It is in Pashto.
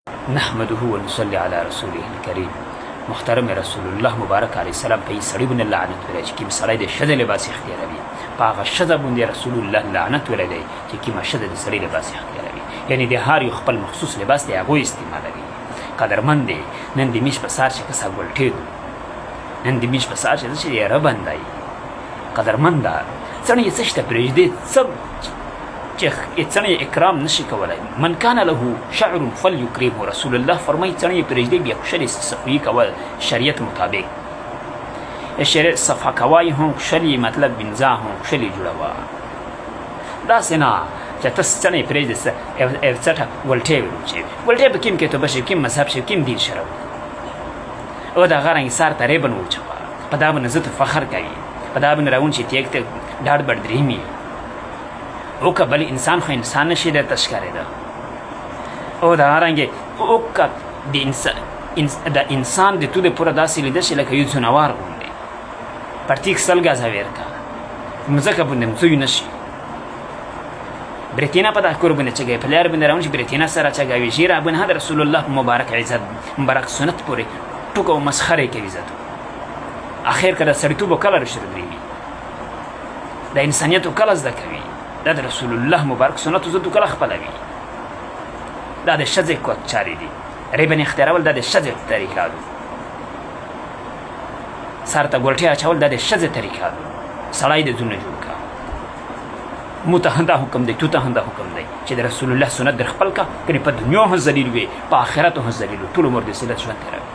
نحمده ونصلي على رسوله الكريم. محترم رسول الله مبارک علیه السلام په سړی باندې لعنت ویلی چې کوم سړی د ښځې لباس اختیاروي، په هغه ښځه باندې رسول الله لعنت ویلی دی چې کومه ښځه د سړي لباس اختیاروي، یعنی د هر یو خپل مخصوص لباس دی هغوی استعمالوي. قدرمن دی نن د میش په سهار چې کسه ګلټېدو، نن د میش په سهار چې څه یاره بندی قدرمن ده څڼې یې څه شته پرېږدې څه چې څڼې اکرام نشي کولی. من کان له شعر فلیکرمه، رسول الله فرمایي څڼې یې پرېږدې بیا کښلې صفوي کول شریعت مطابق، شریعت صفحه کوای هم کښلې مطلب بنځا هم کښلې جوړوه، داسې نه چې ته څڼې یې پرېږدې څټه ګلټې وروچوي. ګلټې به کوم کتابه شي، کوم مذهب شي، کوم دین شرو او د هغه رنګ سار ته ریبن وچوه، په دا باندې زه ته فخر کوي، په دا باندې راون چې تیک ته ډاډ بډ درېمي او که بل انسان خو انسان نشي درته ښکارېده. او د هغه رنګې او که د انسان د تو د پوره داسې لیده شي لکه یو ځناور غوندې پرتیک سل ګازه ویر کا مځکه باندې مڅوی نشي. برېتینا په دا کور باندې چګوي، په لار باندې راون چې برېتینا سره چګوي ژیره باندې د رسول الله مبارک عزت مبارک سنت پورې ټوکه او مسخرې کوي عزت. اخر که د سړیتوب کله رشد درېږي، د انسانیت کله زده کوي، دا د رسول الله مبارک سنت زه کله خپلوي. دا د ښځې کوک چارې دي، ریبن اختیارول دا د ښځې طریقه ده، سر ته ګلټې اچول دا د ښځې طریقه ده. سړی د زونه جوړ کا مو ته هم دا حکم دی، تو ته هم دا حکم دی چې د رسول الله سنت در خپل کا، کنې په دنیا هم ذلیل وي، په آخرت هم ذلیل وي، ټول عمر د ذلت ژوند تېروي.